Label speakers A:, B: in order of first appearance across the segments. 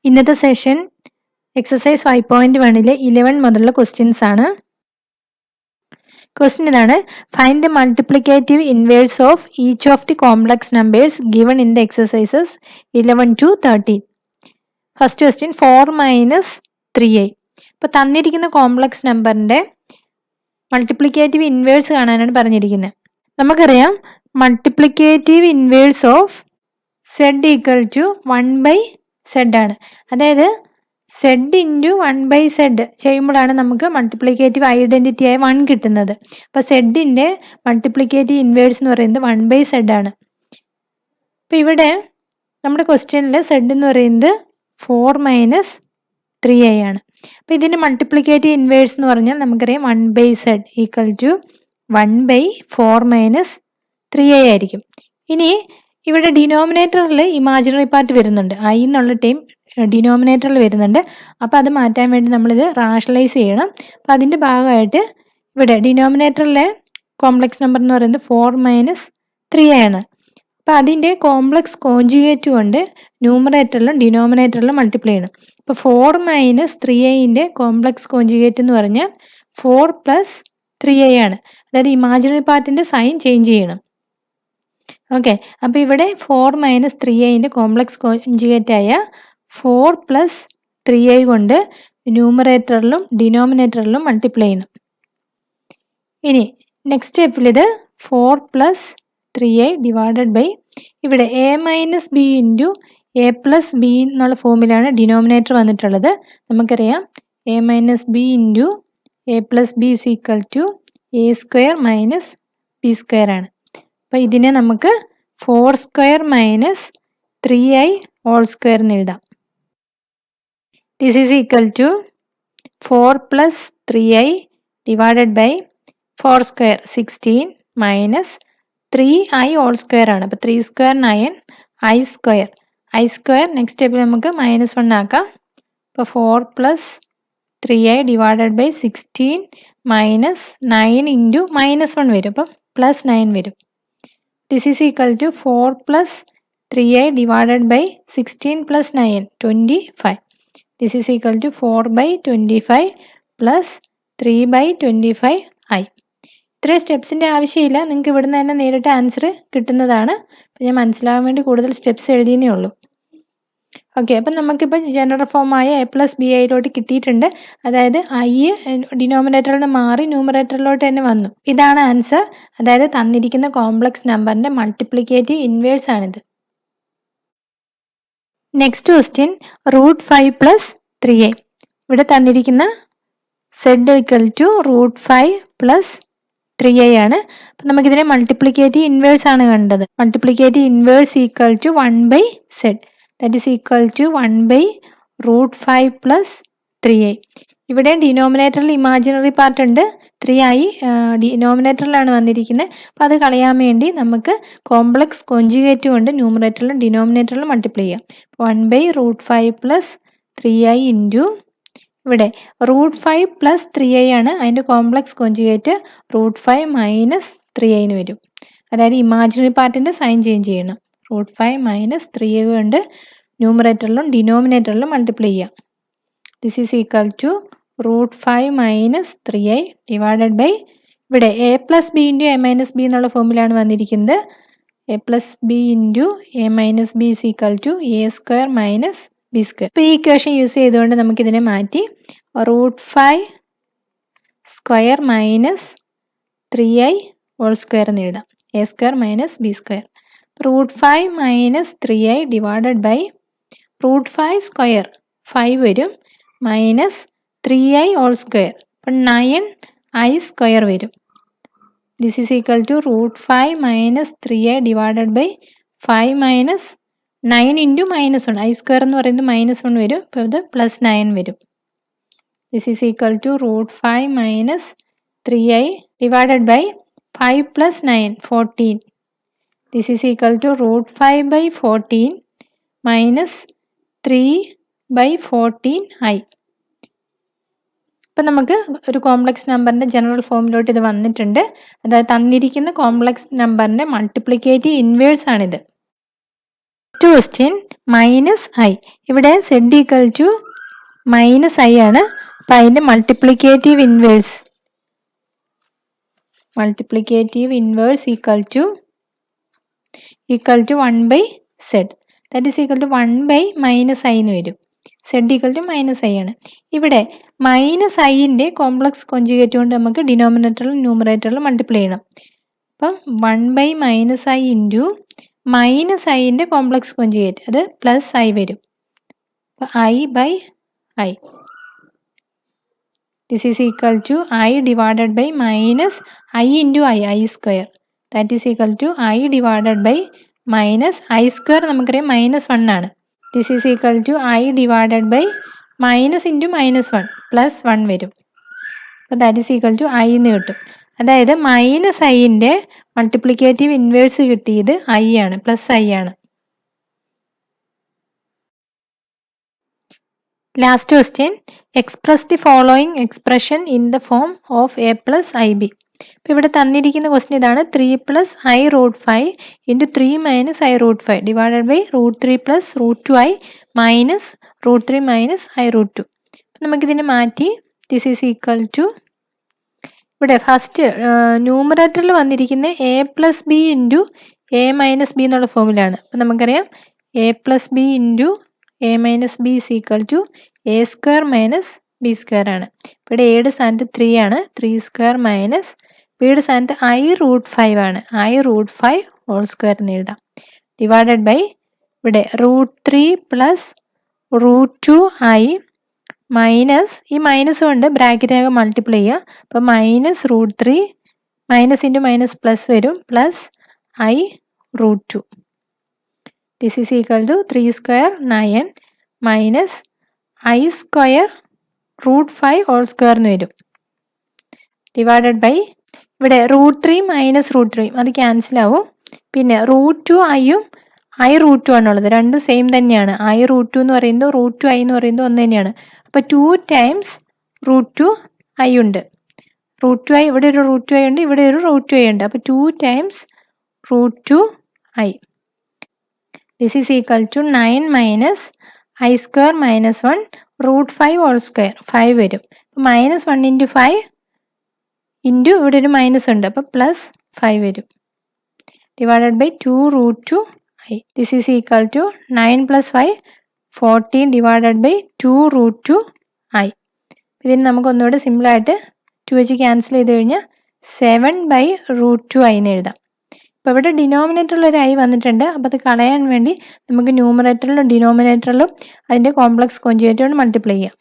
A: ഇന്നത്തെ session exercise 5.1 11 മുതലുള്ള questions ആണ്. ക്വസ്റ്റ്യൻ ഇതാണ്: find the multiplicative inverse of each of the complex numbers given in the exercises 11 to 13. First question 4 minus 3i. ഇപ്പോൾ തന്നിരിക്കുന്ന complex നമ്പറിന്റെ multiplicative inverse കാണാനാണ് പറഞ്ഞിരിക്കുന്നത്. നമുക്കറിയാം multiplicative inverse of z equal to 1/z ആണ്. അതായത് z ഇൻറ്റു 1/z ചെയ്യുമ്പോഴാണ് നമുക്ക് മൾട്ടിപ്ലിക്കേറ്റീവ് ഐഡന്റിറ്റി ആയി 1 കിട്ടുന്നത്. അപ്പോൾ സെഡിന്റെ മൾട്ടിപ്ലിക്കേറ്റീവ് ഇൻവേഴ്സ് എന്ന് പറയുന്നത് 1/z ആണ്. അപ്പോൾ ഇവിടെ നമ്മുടെ ക്വസ്റ്റ്യനിൽ z എന്ന് പറയുന്നത് 4 മൈനസ് 3i ആണ്. അപ്പോൾ ഇതിന്റെ മൾട്ടിപ്ലിക്കേറ്റീവ് ഇൻവേഴ്സ് എന്ന് പറഞ്ഞാൽ നമുക്കറിയാം 1/z equal to 1/4 minus 3i ആയിരിക്കും. ഇനി ഇവിടെ ഡിനോമിനേറ്ററിൽ ഇമാജിനറി പാർട്ട് വരുന്നുണ്ട്, ഐ എന്നുള്ള ടൈം ഡിനോമിനേറ്ററിൽ വരുന്നുണ്ട്. അപ്പോൾ അത് മാറ്റാൻ വേണ്ടി നമ്മളിത് റാഷണലൈസ് ചെയ്യണം. അപ്പോൾ അതിൻ്റെ ഭാഗമായിട്ട് ഇവിടെ ഡിനോമിനേറ്ററിലെ കോംപ്ലക്സ് നമ്പർ എന്ന് പറയുന്നത് 4 മൈനസ് 3i ആണ്. അപ്പോൾ അതിൻ്റെ കോംപ്ലക്സ് കോൺജുഗേറ്റ് കൊണ്ട് ന്യൂമറേറ്ററിലും ഡിനോമിനേറ്ററിലും മൾട്ടിപ്ലൈ ചെയ്യണം. അപ്പോൾ 4 മൈനസ് 3iൻ്റെ കോംപ്ലക്സ് കോൺജുഗേറ്റ് എന്ന് പറഞ്ഞാൽ 4 പ്ലസ് 3i ആണ്. അതായത് ഇമാജിനറി പാർട്ടിൻ്റെ സൈൻ ചേഞ്ച് ചെയ്യണം. ഓക്കെ, അപ്പോൾ ഇവിടെ 4 മൈനസ് 3iൻ്റെ കോംപ്ലക്സ് കോൺജുഗേറ്റ് ആയ 4 പ്ലസ് 3i കൊണ്ട് ന്യൂമറേറ്ററിലും ഡിനോമിനേറ്ററിലും മൾട്ടിപ്ലൈ ചെയ്യണം. ഇനി നെക്സ്റ്റ് സ്റ്റെപ്പിൽ ഇത് 4 പ്ലസ് 3i ഡിവൈഡഡ് ബൈ ഇവിടെ a minus B into A plus B എന്നുള്ള ഫോമിലാണ് ഡിനോമിനേറ്റർ വന്നിട്ടുള്ളത്. നമുക്കറിയാം a minus B into A plus B is equal to A square minus B square ആണ്. അപ്പോൾ ഇതിനെ നമുക്ക് 4 square minus 3i whole square എന്ന് എഴുതാം. This is equal to 4 plus 3i divided by 4 square 16 minus 3i whole square ആണ്. അപ്പോൾ 3 square 9 i square next സ്റ്റെപ്പിൽ നമുക്ക് -1 ആക്കാം. അപ്പോൾ 4 plus 3i divided by 16 minus 9 into -1 വരും, അപ്പം +9 വരും. This is equal to 4 plus 3i divided by 16 plus 9, 25. This is equal to 4 by 25 plus 3 by 25i. ഇത്രയും സ്റ്റെപ്സിൻ്റെ ആവശ്യമില്ല, നിങ്ങൾക്ക് ഇവിടുന്ന് തന്നെ നേരിട്ട് ആൻസർ കിട്ടുന്നതാണ്. അപ്പം ഞാൻ മനസ്സിലാകാൻ വേണ്ടി കൂടുതൽ സ്റ്റെപ്സ് എഴുതിയേ ഉള്ളൂ. ഓക്കെ, അപ്പം നമുക്കിപ്പോൾ ജനറൽ ഫോമായ എ പ്ലസ് ബി ഐയിലോട്ട് കിട്ടിയിട്ടുണ്ട്. അതായത് ഐ ഡിനോമിനേറ്ററിൽ നിന്ന് മാറി ന്യൂമറേറ്ററിലോട്ട് തന്നെ വന്നു. ഇതാണ് ആൻസർ. അതായത് തന്നിരിക്കുന്ന കോംപ്ലക്സ് നമ്പറിന്റെ മൾട്ടിപ്ലിക്കേറ്റീവ് ഇൻവേഴ്സ് ആണിത്. Next question √5 plus 3i. ഇവിടെ തന്നിരിക്കുന്ന z equal to √5 plus 3i ആണ്. അപ്പം നമുക്കിതിനെ മൾട്ടിപ്ലിക്കേറ്റീവ് ഇൻവേഴ്സ് ആണ് കണ്ടത്. Multiplicative inverse equal to 1/z. That is equal to 1/√5 plus 3i. ഇവിടെ ഡിനോമിനേറ്ററിൽ ഇമാജിനറി പാർട്ട് ഉണ്ട്, 3i ഡിനോമിനേറ്ററിലാണ് വന്നിരിക്കുന്നത്. അപ്പോൾ അത് കളയാൻ വേണ്ടി നമുക്ക് കോംപ്ലക്സ് കോൺജുഗേറ്റ് കൊണ്ട് ന്യൂമറേറ്ററിലും ഡിനോമിനേറ്ററിലും മൾട്ടിപ്ലൈ ചെയ്യാം. 1/√5 പ്ലസ് 3i ഇൻറ്റു ഇവിടെ √5 പ്ലസ് 3i ആണ്, അതിൻ്റെ കോംപ്ലക്സ് കോൺജുഗേറ്റ് √5 മൈനസ് 3i വരും. അതായത് ഇമാജിനറി പാർട്ടിൻ്റെ സൈൻ ചേഞ്ച് ചെയ്യണം. √5 മൈനസ് 3i കൊണ്ട് ന്യൂമറേറ്ററിലും ഡിനോമിനേറ്ററിലും മൾട്ടിപ്ലൈ ചെയ്യാം. This is equal to √5 minus 3i divided by ഇവിടെ A plus B into A minus B എന്നുള്ള ഫോമിലാണ് വന്നിരിക്കുന്നത്. A plus B into A minus B is equal to A square minus B square. ഇപ്പോൾ ഈ equation use ചെയ്തുകൊണ്ട് നമുക്കിതിനെ മാറ്റി √5 square minus 3i whole square എന്ന് എഴുതാം. A square minus B square. √5 minus 3i divided by √5 square 5 വരും minus 3i whole square, അപ്പം 9i square വരും. This is equal to √5 minus 3i divided by 5 minus 9 into -1. i square എന്ന് പറയുന്നത് -1 വരും, അപ്പോൾ ഇത് +9 വരും. This is equal to √5 minus 3i divided by 5 plus 9 14. This is equal to √5 by 14 minus 3 by 14i. ഇപ്പം നമുക്ക് ഒരു കോംപ്ലക്സ് നമ്പറിൻ്റെ ജനറൽ ഫോമിലോട്ട് ഇത് വന്നിട്ടുണ്ട്. അതായത് തന്നിരിക്കുന്ന കോംപ്ലക്സ് നമ്പറിൻ്റെ മൾട്ടിപ്ലിക്കേറ്റീവ് ഇൻവേഴ്സ് ആണിത്. Next question minus I. ഇവിടെ z equal to minus I ആണ്. അപ്പം അതിൻ്റെ multiplicative inverse equal to 1/z. That is equal to 1/-i എന്ന് വരും. z equal to minus I ആണ്. ഇവിടെ മൈനസ് ഐൻ്റെ കോംപ്ലക്സ് കോഞ്ചുഗേറ്റ് കൊണ്ട് നമുക്ക് ഡിനോമിനേറ്ററിലും ന്യൂമറേറ്ററിലും മൾട്ടിപ്ലൈ ചെയ്യണം. അപ്പം 1/-i ഇൻറ്റു മൈനസ് ഐൻ്റെ കോംപ്ലക്സ് കോഞ്ചുഗേറ്റ്, അത് പ്ലസ് ഐ വരും. അപ്പം i/i. This is equal to i divided by minus i into i square. That is equal to i divided by minus i square നമുക്കറിയാം -1 ആണ്. This is equal to i divided by minus into -1 plus 1 വരും. അപ്പോൾ that is equal to i എന്ന് കിട്ടും. അതായത് minus ഐൻ്റെ multiplicative inverse കിട്ടിയത് i ആണ്, പ്ലസ് i ആണ്. Last question, express the following expression in the form of a plus ib. അപ്പോൾ ഇവിടെ തന്നിരിക്കുന്ന ക്വസ്റ്റ്യൻ ഇതാണ്. 3+i√5 into 3 - i√5 divided by √3 + √2i minus √3 - i√2. അപ്പം നമുക്കിതിനെ മാറ്റി ദിസ് ഈസ് ഈക്വൽ ടു, ഇവിടെ ഫസ്റ്റ് ന്യൂമറേറ്ററിൽ വന്നിരിക്കുന്ന a + b into a - b എന്നുള്ള ഫോമിലാണ്. അപ്പം നമുക്കറിയാം a + b into a - b is equal to a² - b² ആണ്. ഇവിടെ എയുടെ സ്ഥാനത്ത് 3 ആണ്, 3² മൈനസ് ബിയുടെ സ്ഥാനത്ത് i√5 ആണ്, i√5 ഹോൾ സ്ക്വയർ എന്ന് എഴുതാം. ഡിവൈഡഡ് ബൈ ഇവിടെ √3 + √2i മൈനസ് ഈ മൈനസ് കൊണ്ട് ബ്രാക്കറ്റിനകം മൾട്ടിപ്ലൈ ചെയ്യുക. അപ്പോൾ -√3 മൈനസ് ഇൻറ്റു മൈനസ് പ്ലസ് വരും, plus i√2. This is equal to 3² 9 minus i² √5 whole square എന്ന് വരും. ഡിവൈഡഡ് ബൈ ഇവിടെ √3 - √3 അത് ക്യാൻസൽ ആവും. പിന്നെ √2iയും i√2 ആണുള്ളത്, രണ്ടും സെയിം തന്നെയാണ്. i√2 എന്ന് പറയുന്നത് √2i എന്ന് പറയുന്നത് ഒന്ന് തന്നെയാണ്. അപ്പോൾ 2 ടൈംസ് √2i ഉണ്ട്. √2i ഇവിടെ ഒരു √2i ഉണ്ട്, ഇവിടെ ഒരു √2i ഉണ്ട്. അപ്പോൾ 2 times √2i. This is equal to 9 minus i² - 1 √5 whole square 5 വരും. -1 ഇൻറ്റു 5 ഇൻറ്റു ഇവിടെ ഒരു മൈനസ് ഉണ്ട്, അപ്പോൾ പ്ലസ് 5 വരും. Divided by 2√2i. This is equal to 9 + 5 14 divided by 2√2i. ഇതിന് നമുക്ക് ഒന്നുകൂടെ സിമ്പിളായിട്ട് 2 വെച്ച് ക്യാൻസൽ ചെയ്ത് കഴിഞ്ഞാൽ 7/√2i എന്ന് എഴുതാം. അപ്പോൾ ഇവിടെ ഡിനോമിനേറ്ററിൽ ഒരു i വന്നിട്ടുണ്ട്. അപ്പോൾ അത് കളയാൻ വേണ്ടി നമുക്ക് ന്യൂമറേറ്ററിലും ഡിനോമിനേറ്ററിലും അതിൻ്റെ കോംപ്ലക്സ് കോഞ്ചുഗേറ്റ് കൊണ്ട് മൾട്ടിപ്ലൈ ചെയ്യാം.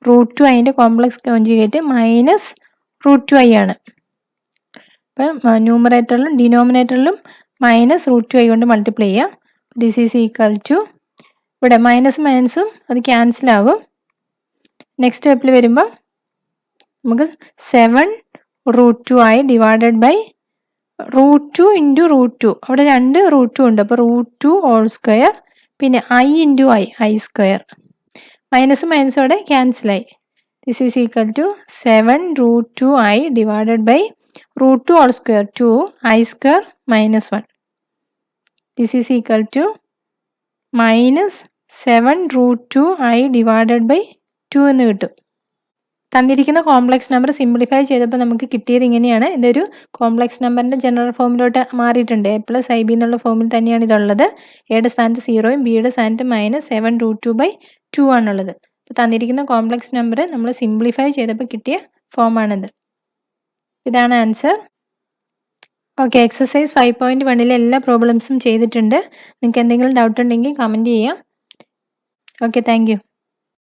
A: √2iൻ്റെ കോംപ്ലക്സ് കോഞ്ചുഗേറ്റ് -√2i ആണ്. അപ്പം ന്യൂമറേറ്ററിലും ഡിനോമിനേറ്ററിലും -√2i കൊണ്ട് മൾട്ടിപ്ലൈ ചെയ്യാം. ദിസ് ഈസ് ഈക്വൽ ടു, ഇവിടെ മൈനസും അത് ക്യാൻസൽ ആകും. നെക്സ്റ്റ് സ്റ്റെപ്പിൽ വരുമ്പോൾ നമുക്ക് 7√2i ഡിവൈഡഡ് ബൈ √2 ഇൻറ്റു √2, അവിടെ 2 √2 ഉണ്ട്, അപ്പോൾ √2 ഹോൾ സ്ക്വയർ, പിന്നെ i ഇൻറ്റു i² മൈനസോടെ ക്യാൻസലായി. This is equal to 7√2i divided by √2 whole square 2i² - 1. This is equal to -7√2i divided by 2 എന്ന് കിട്ടും. തന്നിരിക്കുന്ന കോംപ്ലക്സ് നമ്പർ സിംപ്ലിഫൈ ചെയ്തപ്പോൾ നമുക്ക് കിട്ടിയത് ഇങ്ങനെയാണ്. ഇതൊരു കോംപ്ലക്സ് നമ്പറിൻ്റെ ജനറൽ ഫോമിലോട്ട് മാറിയിട്ടുണ്ട്. a + ib എന്നുള്ള ഫോമിൽ തന്നെയാണ് ഇതുള്ളത്. എയുടെ സ്ഥാനത്ത് 0യും ബിയുടെ സ്ഥാനത്ത് -7√2/2 ആണുള്ളത്. അപ്പോൾ തന്നിരിക്കുന്ന കോംപ്ലക്സ് നമ്പർ നമ്മൾ സിംപ്ലിഫൈ ചെയ്തപ്പോൾ കിട്ടിയ ഫോമാണിത്. ഇതാണ് ആൻസർ. ഓക്കെ, എക്സസൈസ് 5.1 എല്ലാ പ്രോബ്ലംസും ചെയ്തിട്ടുണ്ട്. നിങ്ങൾക്ക് എന്തെങ്കിലും ഡൗട്ട് ഉണ്ടെങ്കിൽ കമൻറ്റ് ചെയ്യാം. Okay, thank you.